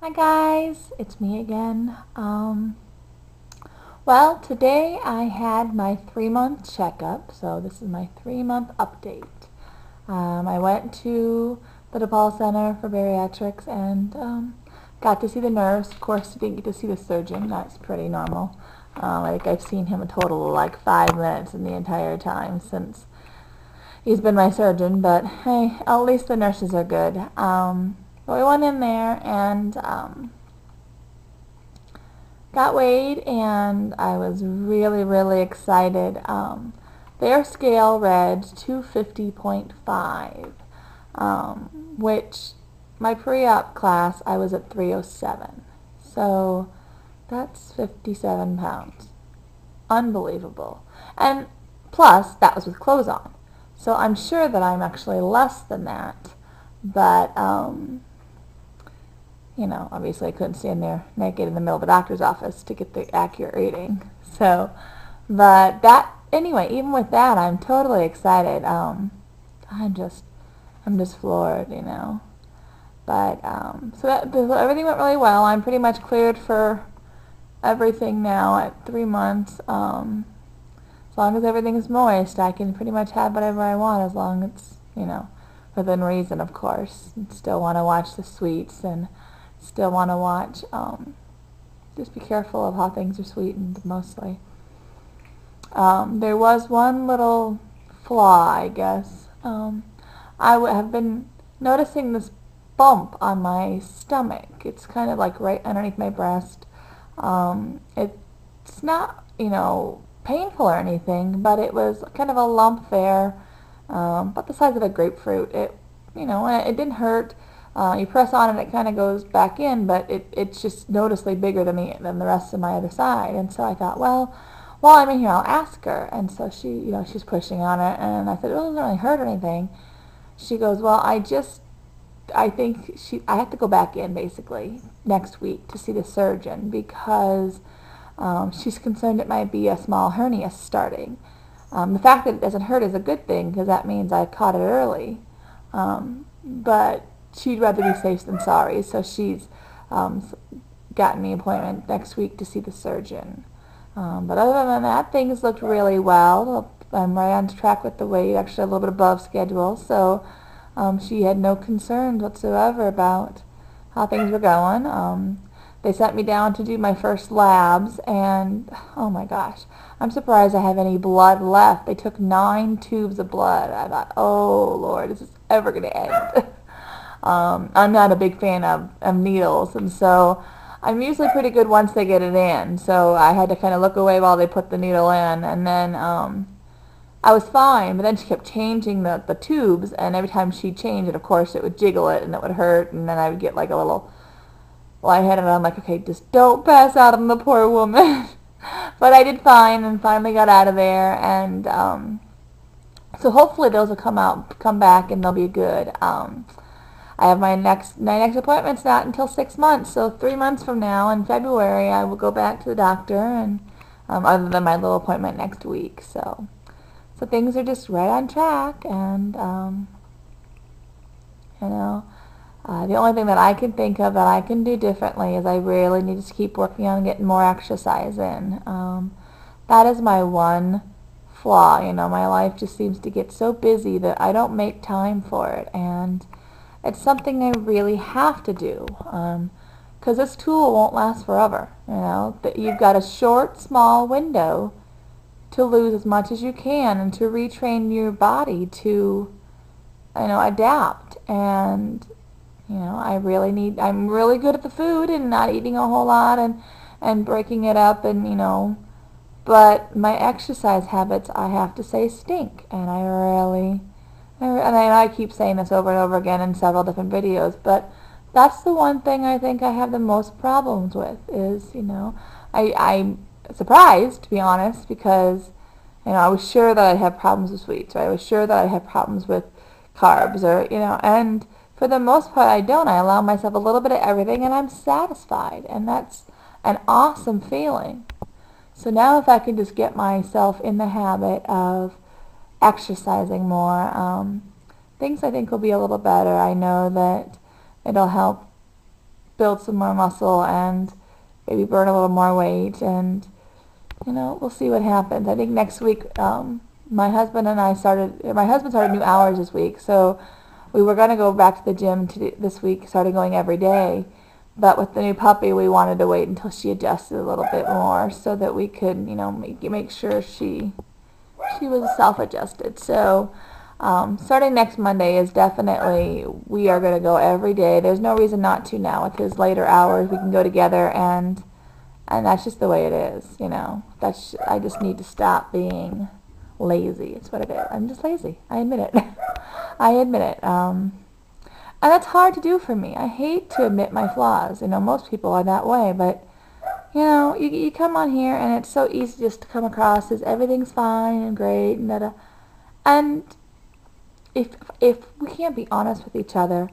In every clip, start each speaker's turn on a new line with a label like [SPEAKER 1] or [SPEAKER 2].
[SPEAKER 1] Hi guys, it's me again. Well, today I had my 3-month checkup, so this is my 3-month update. I went to the DePaul Center for Bariatrics and got to see the nurse. Of course, didn't get to see the surgeon. That's pretty normal. I've seen him a total of like 5 minutes in the entire time since he's been my surgeon, but hey, at least the nurses are good. But we went in there and got weighed, and I was really excited. Their scale read 250.5, which my pre-op class I was at 307. So that's 57 pounds. Unbelievable. And plus, that was with clothes on. So I'm sure that I'm actually less than that. But, you know, obviously I couldn't stand there naked in the middle of the doctor's office to get the accurate reading. So, but that, anyway, even with that, I'm totally excited. I'm just floored, you know. But, so everything went really well. I'm pretty much cleared for everything now at 3 months. As long as everything is moist, I can pretty much have whatever I want, as long as it's, you know, within reason, of course. Still want to watch the sweets, and still want to watch, just be careful of how things are sweetened, mostly. There was one little flaw, I guess. I have been noticing this bump on my stomach. It's kind of like right underneath my breast. It's not, you know, painful or anything, but it was kind of a lump there, about the size of a grapefruit. It, you know, it didn't hurt. You press on and it kind of goes back in, but it's just noticeably bigger than the rest of my other side. And so I thought, well, while I'm in here, I'll ask her. And so she, you know, she's pushing on it, and I said, it doesn't really hurt or anything. She goes, well, I think I have to go back in basically next week to see the surgeon because she's concerned it might be a small hernia starting. The fact that it doesn't hurt is a good thing because that means I caught it early. But she'd rather be safe than sorry, so she's gotten me an appointment next week to see the surgeon. But other than that, things looked really well. I'm right on track with the weight, actually a little bit above schedule, so she had no concerns whatsoever about how things were going. They sent me down to do my first labs, and oh my gosh, I'm surprised I have any blood left. They took 9 tubes of blood. I thought, oh Lord, is this ever going to end? I'm not a big fan of needles, and so I'm usually pretty good once they get it in. So I had to kind of look away while they put the needle in, and then I was fine, but then she kept changing the tubes, and every time she'd change it, of course, it would jiggle it, and it would hurt, and then I would get like a little... Well, I had it on like, okay, just don't pass out on the poor woman. But I did fine and finally got out of there, and so hopefully those will come back, and they'll be good. I have my next appointment's not until 6 months, so 3 months from now in February I will go back to the doctor, and other than my little appointment next week. So things are just right on track, and you know. The only thing that I can think of that I can do differently is I really need to keep working on getting more exercise in. That is my one flaw. You know, my life just seems to get so busy that I don't make time for it, and it's something I really have to do, because this tool won't last forever. You know, that you've got a short, small window to lose as much as you can and to retrain your body to, you know, adapt. And you know, I'm really good at the food and not eating a whole lot and breaking it up, and, you know, but my exercise habits, I have to say, stink. And I keep saying this over and over again in several different videos, but that's the one thing I think I have the most problems with is, you know, I'm surprised, to be honest, because, you know, I was sure that I'd have problems with sweets, or I was sure that I'd have problems with carbs, or, you know, and for the most part, I don't. I allow myself a little bit of everything, and I'm satisfied, and that's an awesome feeling. So now if I can just get myself in the habit of exercising more, things I think will be a little better. I know that it'll help build some more muscle and maybe burn a little more weight, and we'll see what happens. I think next week, my husband started new hours this week, so we were going to go back to the gym this week, started going every day. But with the new puppy, we wanted to wait until she adjusted a little bit more so that we could, make sure she was self-adjusted. So starting next Monday is definitely, we are going to go every day. There's no reason not to now. With his later hours, we can go together, and that's just the way it is, I just need to stop being lazy. It's what it is. I'm just lazy. I admit it. I admit it. And that's hard to do for me. I hate to admit my flaws. Most people are that way, but you come on here and it's so easy just to come across as everything's fine and great and da-da. And if we can't be honest with each other,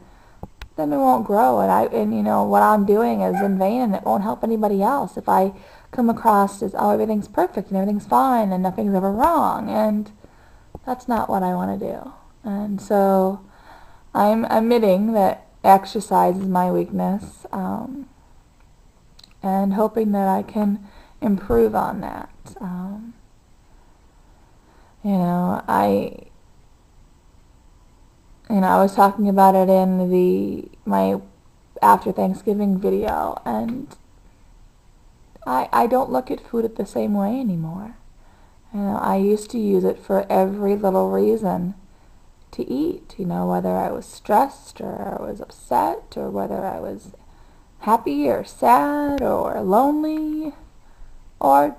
[SPEAKER 1] then we won't grow. And what I'm doing is in vain, and it won't help anybody else. If I come across as, oh, everything's perfect and everything's fine and nothing's ever wrong, and that's not what I want to do. And so I'm admitting that exercise is my weakness, and hoping that I can improve on that. I was talking about it in my after Thanksgiving video, and I don't look at food the same way anymore. I used to use it for every little reason to eat, whether I was stressed or I was upset, or whether I was happy or sad or lonely or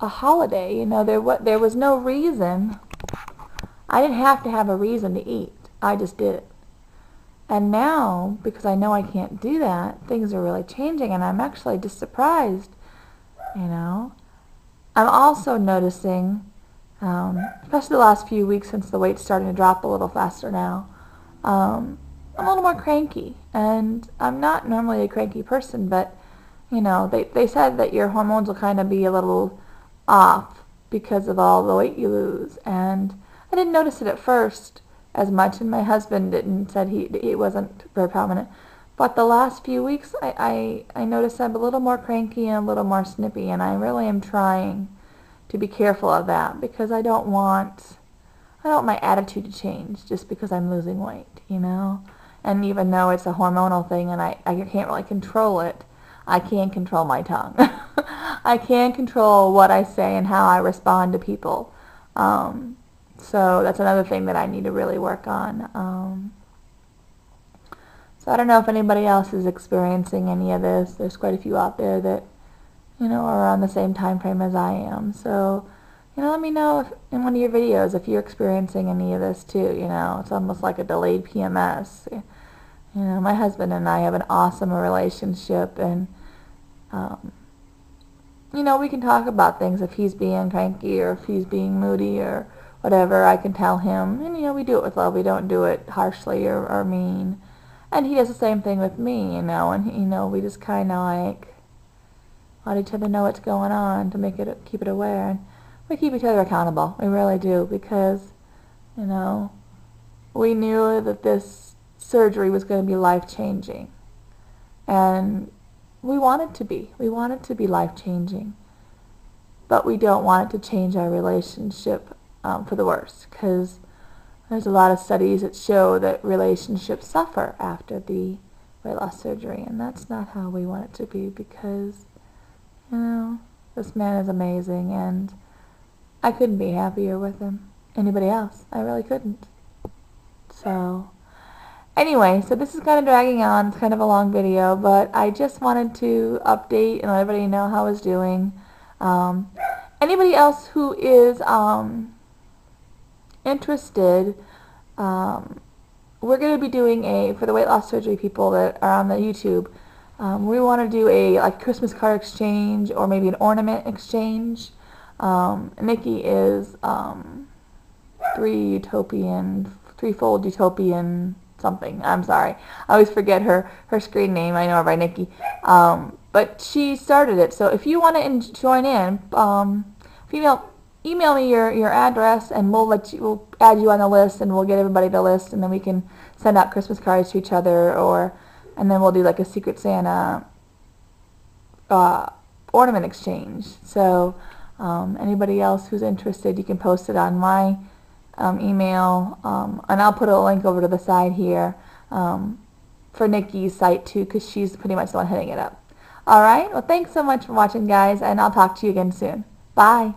[SPEAKER 1] a holiday. There was no reason. I didn't have to have a reason to eat. I just did it. And now, because I know I can't do that, things are really changing, and I'm actually just surprised. I'm also noticing, especially the last few weeks since the weight's starting to drop a little faster now, I'm a little more cranky. And I'm not normally a cranky person, but, they said that your hormones will kind of be a little off because of all the weight you lose. And I didn't notice it at first as much, and my husband said he wasn't very prominent. But the last few weeks, I noticed I'm a little more cranky and a little more snippy, and I really am trying to be careful of that, because I don't want my attitude to change just because I'm losing weight, And even though it's a hormonal thing and I can't really control it, I can control my tongue. I can control what I say and how I respond to people. So that's another thing that I need to really work on. So I don't know if anybody else is experiencing any of this. There's quite a few out there that, are on the same time frame as I am. So, let me know in one of your videos if you're experiencing any of this too. It's almost like a delayed PMS. My husband and I have an awesome relationship, and, we can talk about things. If he's being cranky or if he's being moody or whatever, I can tell him. And, we do it with love. We don't do it harshly or mean. And he does the same thing with me, and, we just kind of let each other know what's going on to keep it aware. And we keep each other accountable. We really do, because, we knew that this surgery was going to be life-changing. And we want it to be. We want it to be life-changing. But we don't want it to change our relationship for the worse, because there's a lot of studies that show that relationships suffer after the weight loss surgery, and that's not how we want it to be, because, this man is amazing, and I couldn't be happier with him. Anybody else? I really couldn't. So, anyway, so this is kind of dragging on. It's kind of a long video, but I just wanted to update and let everybody know how I was doing. Anybody else who is interested, we're going to be doing for the weight loss surgery people that are on the YouTube, we want to do a Christmas card exchange, or maybe an ornament exchange. Nikki is threefold utopian something. I'm sorry, I always forget her screen name. I know her by Nikki, but she started it. So if you want to join in, email me your address, and we'll add you on the list, and we'll get everybody the list, and then we can send out Christmas cards to each other, or and then we'll do like a Secret Santa ornament exchange. So anybody else who's interested, you can post it on my email, and I'll put a link over to the side here for Nikki's site too, because she's pretty much the one hitting it up. Alright, well thanks so much for watching, guys, and I'll talk to you again soon. Bye!